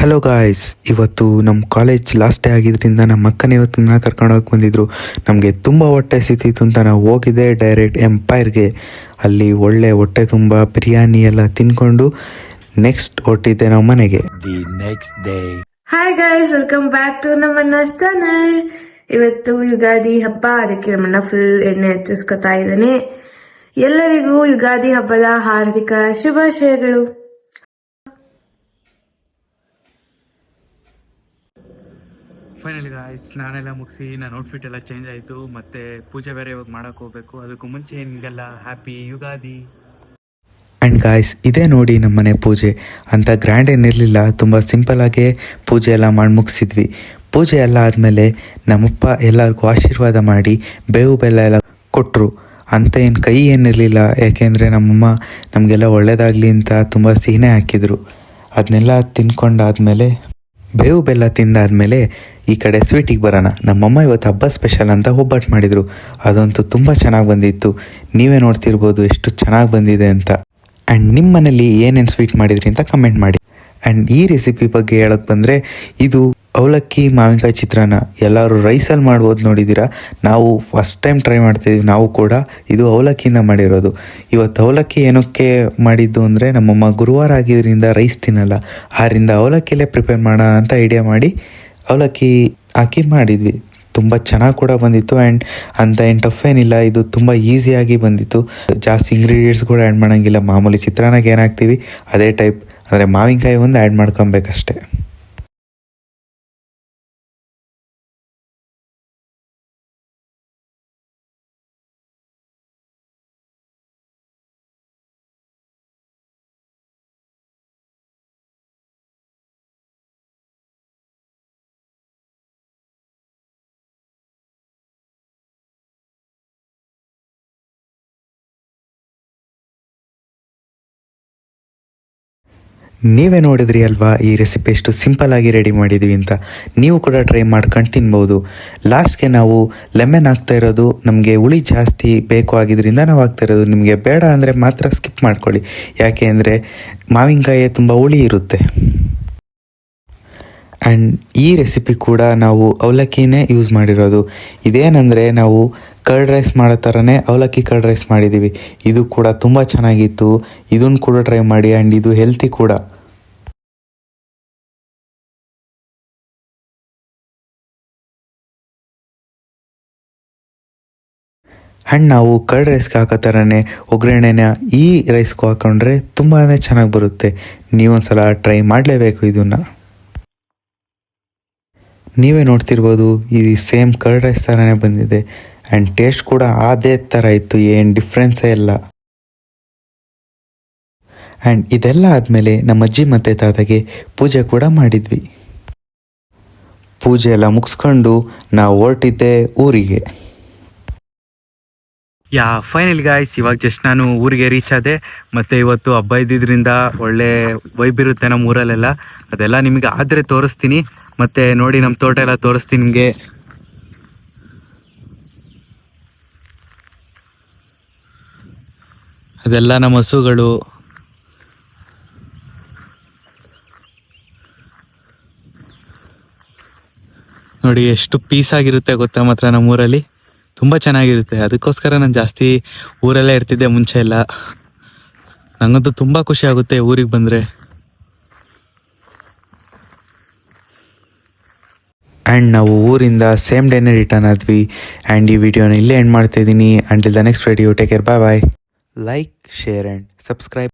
Hello guys, ಇವತ್ತು ನಮ್ಮ college last day ಆಗಿದ್ದರಿಂದ ನಮ್ಮ ಅಕ್ಕನೇ ಇವತ್ತು ನನ್ನ ಕರ್ಕೊಂಡು ಹೋಗಿ ಬಂದಿದ್ರು. ನಮಗೆ ತುಂಬ ಹೊಟ್ಟೆ ಸಿತಿತ್ತು ಅಂತ ನಾವು ಹೋಗಿದ್ದೆ ಡೈರೆಕ್ಟ್ ಎಂಪೈರ್ಗೆ. ಅಲ್ಲಿ ಒಳ್ಳೆ ಹೊಟ್ಟೆ ತುಂಬ ಬಿರಿಯಾನಿ ಎಲ್ಲ ತಿನ್ಕೊಂಡು ನೆಕ್ಸ್ಟ್ ಹೊಟ್ಟಿದ್ದೆ ನಾವು ಮನೆಗೆ. Hi guys, welcome back to ನಮ್ಮ ಚಾನಲ್. ಇವತ್ತು ಯುಗಾದಿ ಹಬ್ಬ, ಅದಕ್ಕೆ ನಮ್ಮನ್ನ ಫುಲ್ ಎಣ್ಣೆ ಹಚ್ಚಿಸ್ಕೊತಾ ಇದ್ದಾನೆ. ಎಲ್ಲರಿಗೂ ಯುಗಾದಿ ಹಬ್ಬದ ಹಾರ್ದಿಕ ಶುಭಾಶಯಗಳು. ಫೈನಲಿ ಗಾಯ್ಸ್, ನಾನೆಲ್ಲ ಮುಗಿಸಿ ನನ್ನ ಔಟ್ಫಿಟ್ ಎಲ್ಲ ಚೇಂಜ್ ಆಯಿತು. ಮತ್ತು ಪೂಜೆ ಬೇರೆ ಇವಾಗ ಮಾಡೋಕ್ಕೆ ಹೋಗಬೇಕು. ಅದಕ್ಕೂ ಮುಂಚೆ ನಿಮಗೆಲ್ಲ ಹ್ಯಾಪಿ ಯುಗಾದಿ. ಆ್ಯಂಡ್ ಗಾಯ್ಸ್, ಇದೇ ನೋಡಿ ನಮ್ಮನೆ ಪೂಜೆ ಅಂತ ಗ್ರ್ಯಾಂಡ್ ಏನಿರಲಿಲ್ಲ, ತುಂಬ ಸಿಂಪಲಾಗೇ ಪೂಜೆ ಎಲ್ಲ ಮಾಡಿ ಮುಗಿಸಿದ್ವಿ. ಪೂಜೆ ಎಲ್ಲ ಆದಮೇಲೆ ನಮ್ಮಪ್ಪ ಎಲ್ಲರಿಗೂ ಆಶೀರ್ವಾದ ಮಾಡಿ ಬೇವು ಬೆಲ್ಲ ಎಲ್ಲ ಕೊಟ್ಟರು. ಅಂತ ಏನು ಕೈ ಏನಿರಲಿಲ್ಲ, ಯಾಕೆಂದರೆ ನಮ್ಮಮ್ಮ ನಮಗೆಲ್ಲ ಒಳ್ಳೆಯದಾಗಲಿ ಅಂತ ತುಂಬ ಸಿಹಿನೇ ಹಾಕಿದರು. ಅದನ್ನೆಲ್ಲ ತಿನ್ಕೊಂಡಾದಮೇಲೆ, ಬೇವು ಬೆಲ್ಲ ತಿಂದಾದಮೇಲೆ ಈ ಕಡೆ ಸ್ವೀಟಿಗೆ ಬರೋಣ. ನಮ್ಮಮ್ಮ ಇವತ್ತು ಹಬ್ಬ ಸ್ಪೆಷಲ್ ಅಂತ ಒಬ್ಬಟ್ಟು ಮಾಡಿದರು. ಅದಂತೂ ತುಂಬ ಚೆನ್ನಾಗಿ ಬಂದಿತ್ತು. ನೀವೇ ನೋಡ್ತಿರ್ಬೋದು ಎಷ್ಟು ಚೆನ್ನಾಗಿ ಬಂದಿದೆ ಅಂತ. ಆ್ಯಂಡ್ ನಿಮ್ಮ ಮನೇಲಿ ಏನೇನು ಸ್ವೀಟ್ ಮಾಡಿದ್ರಿ ಅಂತ ಕಮೆಂಟ್ ಮಾಡಿ. ಆ್ಯಂಡ್ ಈ ರೆಸಿಪಿ ಬಗ್ಗೆ ಹೇಳಕ್ಕೆ ಬಂದರೆ, ಇದು ಅವಲಕ್ಕಿ ಮಾವಿನಕಾಯಿ ಚಿತ್ರಾನ್ನ. ಎಲ್ಲರೂ ರೈಸಲ್ಲಿ ಮಾಡ್ಬೋದು ನೋಡಿದ್ದೀರಾ, ನಾವು ಫಸ್ಟ್ ಟೈಮ್ ಟ್ರೈ ಮಾಡ್ತಾಯಿದ್ದೀವಿ ನಾವು ಕೂಡ. ಇದು ಅವಲಕ್ಕಿಯಿಂದ ಮಾಡಿರೋದು. ಇವತ್ತು ಅವಲಕ್ಕಿ ಏನಕ್ಕೆ ಮಾಡಿದ್ದು ಅಂದರೆ, ನಮ್ಮಮ್ಮ ಗುರುವಾರ ಆಗಿದ್ದರಿಂದ ರೈಸ್ ತಿನ್ನಲ್ಲ, ಆರಿಂದ ಅವಲಕ್ಕಿಯಲ್ಲೇ ಪ್ರಿಪೇರ್ ಮಾಡೋಣ ಅಂತ ಐಡಿಯಾ ಮಾಡಿ ಅವಲಕ್ಕಿ ಹಾಕಿ ಮಾಡಿದ್ವಿ. ತುಂಬ ಚೆನ್ನಾಗಿ ಕೂಡ ಬಂದಿತ್ತು. ಆ್ಯಂಡ್ ಅಂತ ಏನು ಟಫ್ ಏನಿಲ್ಲ, ಇದು ತುಂಬ ಈಸಿಯಾಗಿ ಬಂದಿತ್ತು. ಜಾಸ್ತಿ ಇಂಗ್ರೀಡಿಯೆಂಟ್ಸ್ ಕೂಡ ಆ್ಯಡ್ ಮಾಡೋಂಗಿಲ್ಲ. ಮಾಮೂಲಿ ಚಿತ್ರಾನ್ನಕ್ಕೆ ಏನು ಹಾಕ್ತೀವಿ ಅದೇ ಟೈಪ್, ಅಂದರೆ ಮಾವಿನಕಾಯಿ ಒಂದು ಆ್ಯಡ್ ಮಾಡ್ಕೊಬೇಕಷ್ಟೆ. ನೀವೇ ನೋಡಿದ್ರಿ ಅಲ್ವಾ ಈ ರೆಸಿಪಿ ಎಷ್ಟು ಸಿಂಪಲ್ಲಾಗಿ ರೆಡಿ ಮಾಡಿದ್ವಿ ಅಂತ. ನೀವು ಕೂಡ ಟ್ರೈ ಮಾಡ್ಕೊಂಡು ತಿನ್ಬೋದು. ಲಾಸ್ಟ್ಗೆ ನಾವು ಲೆಮನ್ ಹಾಕ್ತಾ ಇರೋದು, ನಮಗೆ ಹುಳಿ ಜಾಸ್ತಿ ಬೇಕು ಆಗಿದ್ದರಿಂದ ನಾವು ಹಾಕ್ತಾ ಇರೋದು. ನಿಮಗೆ ಬೇಡ ಅಂದರೆ ಮಾತ್ರ ಸ್ಕಿಪ್ ಮಾಡ್ಕೊಳ್ಳಿ, ಯಾಕೆ ಅಂದರೆ ಮಾವಿನಕಾಯಿ ತುಂಬ ಹುಳಿ ಇರುತ್ತೆ. ಆ್ಯಂಡ್ ಈ ರೆಸಿಪಿ ಕೂಡ ನಾವು ಅವಲಕ್ಕಿನೇ ಯೂಸ್ ಮಾಡಿರೋದು. ಇದೇನೆಂದರೆ, ನಾವು ಕರ್ಡ್ ರೈಸ್ ಮಾಡೋ ಥರನೇ ಅವಲಕ್ಕಿ ಕರ್ಡ್ ರೈಸ್ ಮಾಡಿದ್ದೀವಿ. ಇದು ಕೂಡ ತುಂಬ ಚೆನ್ನಾಗಿತ್ತು. ಇದನ್ನು ಕೂಡ ಟ್ರೈ ಮಾಡಿ. ಆ್ಯಂಡ್ ಇದು ಹೆಲ್ತಿ ಕೂಡ. ಆ್ಯಂಡ್ ನಾವು ಕರ್ಡ್ ರೈಸ್ಗೆ ಹಾಕೋ ಥರನೇ ಒಗ್ಗರಣೆನ ಈ ರೈಸ್ಗೂ ಹಾಕೊಂಡ್ರೆ ತುಂಬಾ ಚೆನ್ನಾಗಿ ಬರುತ್ತೆ. ನೀವೊಂದ್ಸಲ ಟ್ರೈ ಮಾಡಲೇಬೇಕು ಇದನ್ನು. ನೀವೇ ನೋಡ್ತಿರ್ಬೋದು, ಇದು ಸೇಮ್ ಕರ್ಡ್ ರೈಸ್ ಥರನೇ ಬಂದಿದೆ. ಆ್ಯಂಡ್ ಟೇಸ್ಟ್ ಕೂಡ ಅದೇ ಥರ ಇತ್ತು, ಏನು ಡಿಫ್ರೆನ್ಸೇ ಇಲ್ಲ. ಆ್ಯಂಡ್ ಇದೆಲ್ಲ ಆದಮೇಲೆ ನಮ್ಮ ಅಜ್ಜಿ ಮತ್ತು ತಾತಗೆ ಪೂಜೆ ಕೂಡ ಮಾಡಿದ್ವಿ. ಪೂಜೆ ಎಲ್ಲ ಮುಗಿಸ್ಕೊಂಡು ನಾವು ಹೊರಟಿದ್ದೆ ಊರಿಗೆ. ಫೈನಲಿ ಗಾಯ್ಸ್, ಇವಾಗ ಜಸ್ಟ್ ನಾನು ಊರಿಗೆ ರೀಚ್ ಆದೆ. ಮತ್ತು ಇವತ್ತು ಹಬ್ಬ ಇದ್ದಿದ್ದರಿಂದ ಒಳ್ಳೆ ವೈಬ್ ಇರುತ್ತೆ ನಮ್ಮ ಊರಲ್ಲೆಲ್ಲ. ಅದೆಲ್ಲ ನಿಮಗೆ ಆದರೆ ತೋರಿಸ್ತೀನಿ. ಮತ್ತು ನೋಡಿ, ನಮ್ಮ ತೋಟ ಎಲ್ಲ ತೋರಿಸ್ತೀನಿ ನಿಮಗೆ. ಅದೆಲ್ಲ ನಮ್ಮ ಹಸುಗಳು. ನೋಡಿ ಎಷ್ಟು ಪೀಸಾಗಿರುತ್ತೆ ಗೊತ್ತಾ ಮಾತ್ರ ನಮ್ಮೂರಲ್ಲಿ. ತುಂಬ ಚೆನ್ನಾಗಿರುತ್ತೆ. ಅದಕ್ಕೋಸ್ಕರ ನಾನು ಜಾಸ್ತಿ ಊರಲ್ಲೇ ಇರ್ತಿದ್ದೆ ಮುಂಚೆ ಎಲ್ಲ. ನನಗಂತೂ ತುಂಬ ಖುಷಿ ಆಗುತ್ತೆ ಊರಿಗೆ ಬಂದರೆ. ಆ್ಯಂಡ್ ನಾವು ಊರಿಂದ ಸೇಮ್ ಡೇನೇ ರಿಟರ್ನ್ ಆದ್ವಿ. ಆ್ಯಂಡ್ ಈ ವಿಡಿಯೋನ ಇಲ್ಲೇ ಎಂಡ್ ಮಾಡ್ತಾಯಿದ್ದೀನಿ. Until the next video, take care, bye bye. Like, share and subscribe.